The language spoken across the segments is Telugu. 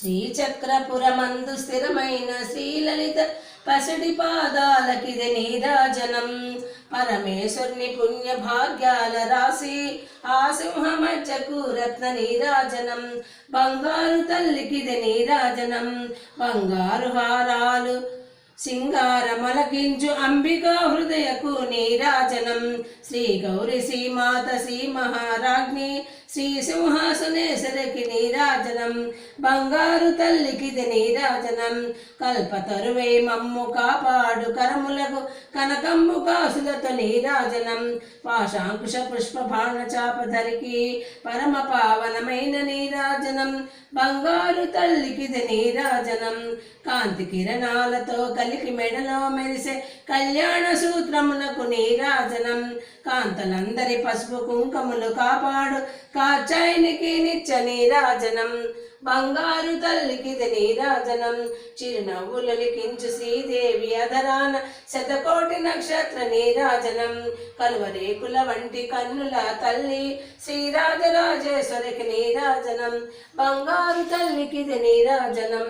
శ్రీచక్రపురమందు స్థిరమైన శ్రీలలిత పసిడి పాదాలకిది నీరాజనం. పరమేశ్వరుని పుణ్య భాగ్యాల రాశి ఆ సింహమధ్యకు రత్న నీరాజనం. బంగారు తల్లికిది నీరాజనం. బంగారు హారాలు సింగారమలకించు అంబికా హృదయకు నీరాజనం. శ్రీ గౌరి శ్రీమాత శ్రీ మహారాజ్ఞి శ్రీ సింహాసనేశ్వరికి నీరాజనం. బంగారు తల్లికిది నీరాజనం. కల్పతరువై మమ్ము కాపాడు కరములకు కనకంబు కాసులతో నీరాజనం. పాశాంకుశ పుష్ప బాణ చాపధరికి పరమ పావనమైన నీరాజనం. బంగారు తల్లికిది నీరాజనం. కాంతి కిరణాలతో కలికి మెడలో మెరిసే కళ్యాణ సూత్రమునకు నీరాజనం. కాంతలందరి పసుపు కుంకములు కాపాడు కాచాయనికి నిత్య నీరాజనం. బంగారు తల్లికిది నీరాజనం. చిరునవ్వులు లిఖించు శ్రీదేవి అధరాన శతకోటి నక్షత్ర నీరాజనం. కలువరేకుల వంటి కన్నుల తల్లి శ్రీరాజరాజేశ్వరికి నీరాజనం. బంగారు తల్లికిది నీరాజనం.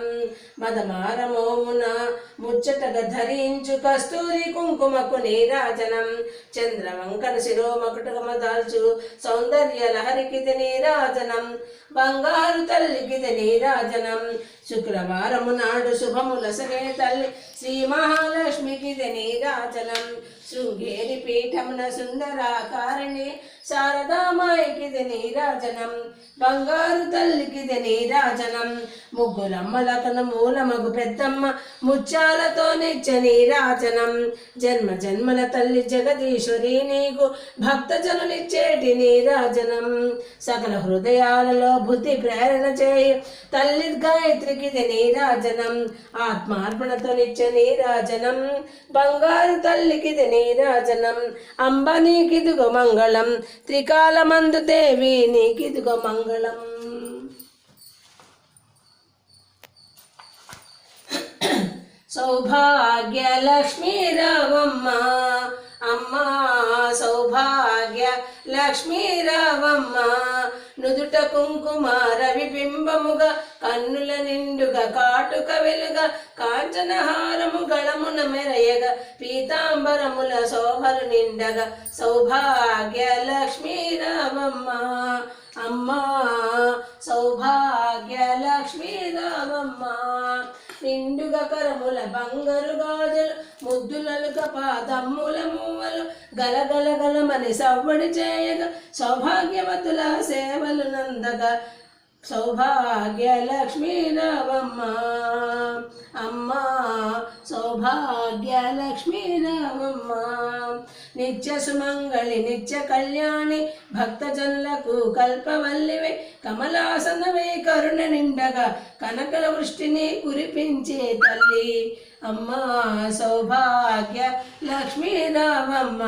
మదమారమోమున ముచ్చటగా ధరించు కస్తూరి కుంకుమకు నీరాజనం. చంద్రవంకన శిరోమకుటగమ దాల్చు సౌందర్య లహరికిది నీరాజనం. బంగారు తల్లికిది నీరాజనం. శుక్రవారము నాడు శుభములసగే తల్లి శ్రీ మహాలక్ష్మికిది నీరాజనం. శృంగేరి పీఠమున సుందరాకారిణి శారదామాయికిది నీరాజనం. బంగారు తల్లికిది నీరాజనం. ముగ్గురమ్మలకను మూలమగు పెద్దమ్మ ముత్యాలతో నిత్య నీరాజనం. జన్మ జన్మల తల్లి జగదీశ్వరి నీకు భక్తజనునిచ్చేటి నీరాజనం. సకల హృదయాలలో బుద్ధి ప్రేరణ చేయ తల్లి గాయత్రికిది నీరాజనం. ఆత్మార్పణతో నిత్య నీరాజనం. బంగారు తల్లికిది నీరాజనం. అంబ నీకిదిగో మంగళం. త్రికాలమందు దేవి నీకిదిగో మంగళం. సౌభాగ్య లక్ష్మీ రావమ్మ అమ్మ. సౌభాగ్య లక్ష్మీ రావమ్మ. నుదుట కుంకుమ రవిబింబముగా కన్నుల నిండుగా కాటుక వెలుగా కాంచనహారము గళమున మెరయగా పీతాంబరముల శోభలు నిండగా సౌభాగ్య లక్ష్మీ రావమ్మ అమ్మ. సౌభాగ్య లక్ష్మీ రావమ్మ. నిండుగా కరముల బంగారు గాజులు ముద్దులలుక పాదమ్ముల మూవలు గలగలగలమని సవ్వడి చేయగా సౌభాగ్యవతుల సేవలు నందగా సౌభాగ్య లక్ష్మీ రావమ్మ అమ్మ. సౌభాగ్య లక్ష్మీ రావమ్మ. నిత్య సుమంగళి నిత్య కళ్యాణి భక్తజనులకు కల్పవల్లివే కమలాసనవే కరుణ నిండగా కనకల వృష్టిని కురిపించే తల్లి అమ్మ. సౌభాగ్య లక్ష్మీ రావమ్మ.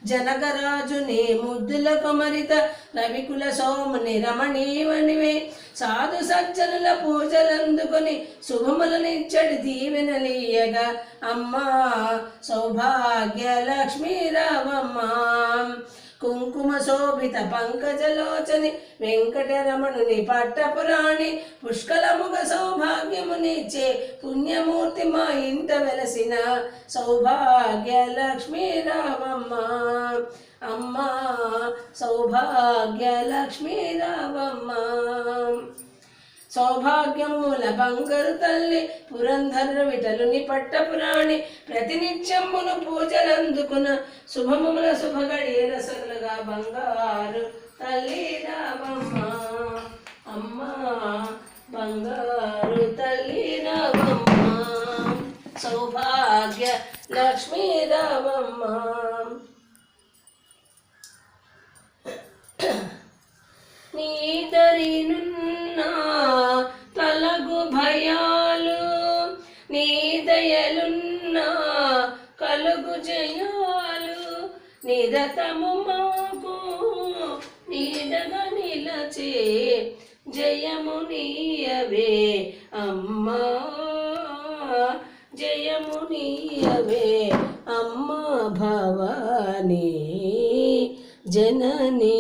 జనకరాజుని ముద్దుల కుమరిత రవికుల సోముని రమణీవనివే సాధు సజ్జనుల పూజలందుకొని శుభములనిచ్చడి దీవెనలీయగా అమ్మ. సౌభాగ్య లక్ష్మీ రావమ్మ. కుంకుమ శోభిత పంకజలోచని వెంకటరమణుని పట్టపురాణి పుష్కలముగ సౌభాగ్యమునిచ్చే పుణ్యమూర్తి మా ఇంట వెలసిన సౌభాగ్య లక్ష్మీ రావమ్మ అమ్మ. సౌభాగ్య లక్ష్మీ రావమ్మ. సౌభాగ్యముల బంగారు తల్లి పురంధర విఠలుని పట్టపురాణి ప్రతినిత్యమును పూజలందుకున్న శుభముల శుభగడియ రసలుగా బంగారు తల్లి రావమ్మ అమ్మ. బంగారు తల్లి రావమ్మ. సౌభాగ్య లక్ష్మీ రావమ్మ. నీదరినున్నా తలగు భయాలు నీ దయలున్నా కలుగు జయాలు నిరతము మాకు నీడగా నిలచే జయము నీయవే అమ్మా. జయము నీయవే అమ్మా భవానీ జననీ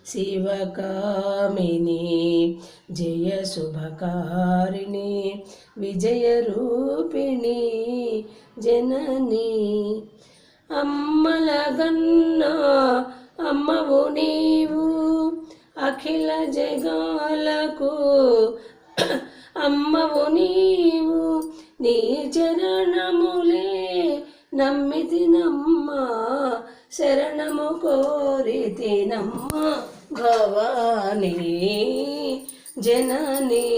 శివకామిని జయ శుభకారిణి విజయరూపిణి జనని అమ్మలగన్నా అమ్మవు నీవు అఖిల జగాలకు అమ్మవు నీవు నీ చరణములే నమ్మితినమ్మ శరణము కోరితినమ్మ భవానీ జనని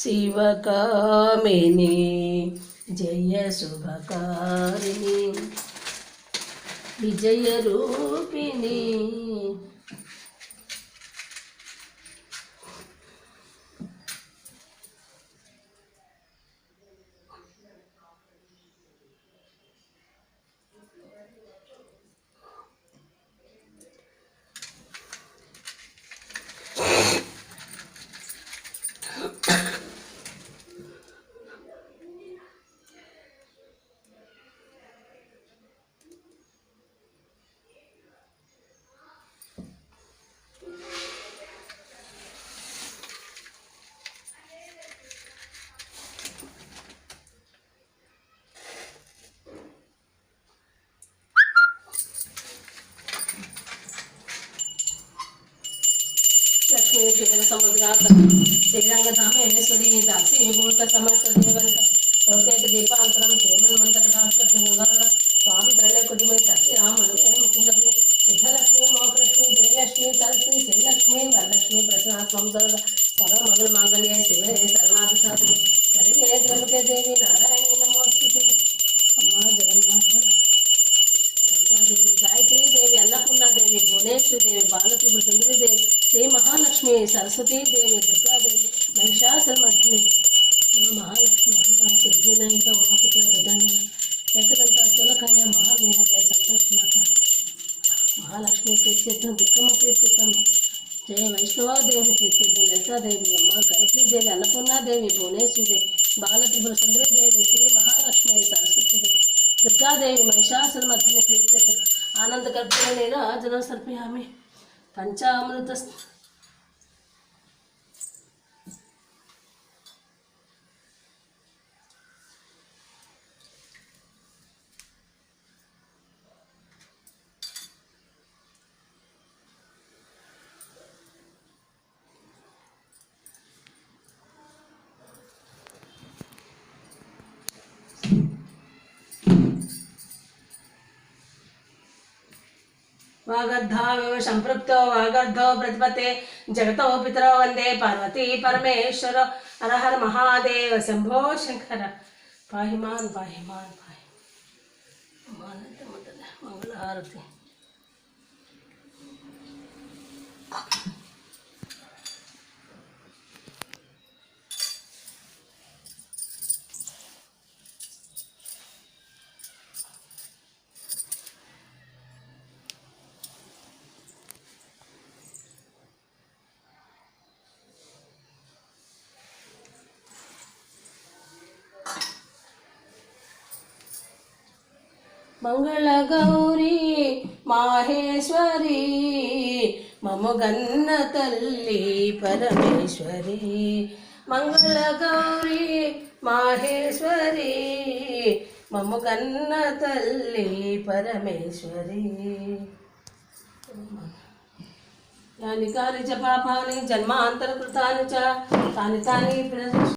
శివకామిని జయ శుభకారిణి విజయరూపిణి లక్ష్మీ క్షీర సముద్రాత శ్రీరంగధామేశ్వరి దాసీభూత సమస్త దేవంత లోకైక దీపాంతరం క్షేమన్మంతకటాక్షర్ధనుగార స్వాం త్రైలకుటిమే సత్యరామను ముకుందప్రియ సిద్ధలక్ష్మి మోక్షలక్ష్మి జయలక్ష్మి సరస్వతి శ్రీలక్ష్మి వరలక్ష్మి ప్రసన్నాత్మం సర్వ సర్వమంగళ మాంగళ్యే శివే సర్వాద సాధు శరణ్యే త్రయంబకే దేవి నారాయణి నమోస్తుతే అమ్మా జగన్మాత దేవి గాయత్రీ దేవి అన్నపూర్ణాదేవి భువనేశ్వరి దేవి బాలత్రిపుర సుందరి దేవి శ్రీ మహాలక్ష్మి సరస్వతీ దేవి దుర్గాదేవి మహిషాసురమర్దిని మహాలక్ష్మి మహాకాళి సిద్ధివినాయక ఉమాపుత్ర గజానన ఏకదంత స్థూలకాయ మహావీర జయ సంతోష మాత మహాలక్ష్మి ప్రీత్యర్థం దుర్గమ్మ ప్రీత్యర్థం జయ వైష్ణవాదేవి ప్రీత్యర్థం లలితాదేవి అమ్మ గాయత్రీదేవి అన్నపూర్ణాదేవి భువనేశ్వరి దేవి బాలత్రిపుర సుందరి దేవి శ్రీ మహాలక్ష్మి సరస్వతీ దేవి దుర్గాదేవి మహిషాసురమర్దిని ప్రీత్యర్థం ఆనంద కర్పూర నీరాజనం సమర్పయామి పంచామృత వాగర్ధావివ సంపృక్తో వాగర్ధో ప్రతిపతే జగతో పితరో వందే పార్వతీ పరమేశ్వర హర హర మహాదేవ శంభో శంకర పాహిమాన్ పాహిమాన్ పాహిమాన్ మంగళహారతి మంగళగౌరీ మాహేశ్వరి మమగన్న తల్లి పరమేశ్వరి మంగళగౌరీ మాహేశ్వరి మమగన్న తల్లి పరమేశ్వరి యాని కాని చ పాపాని జన్మాంతరకృతాని చ తాని తాని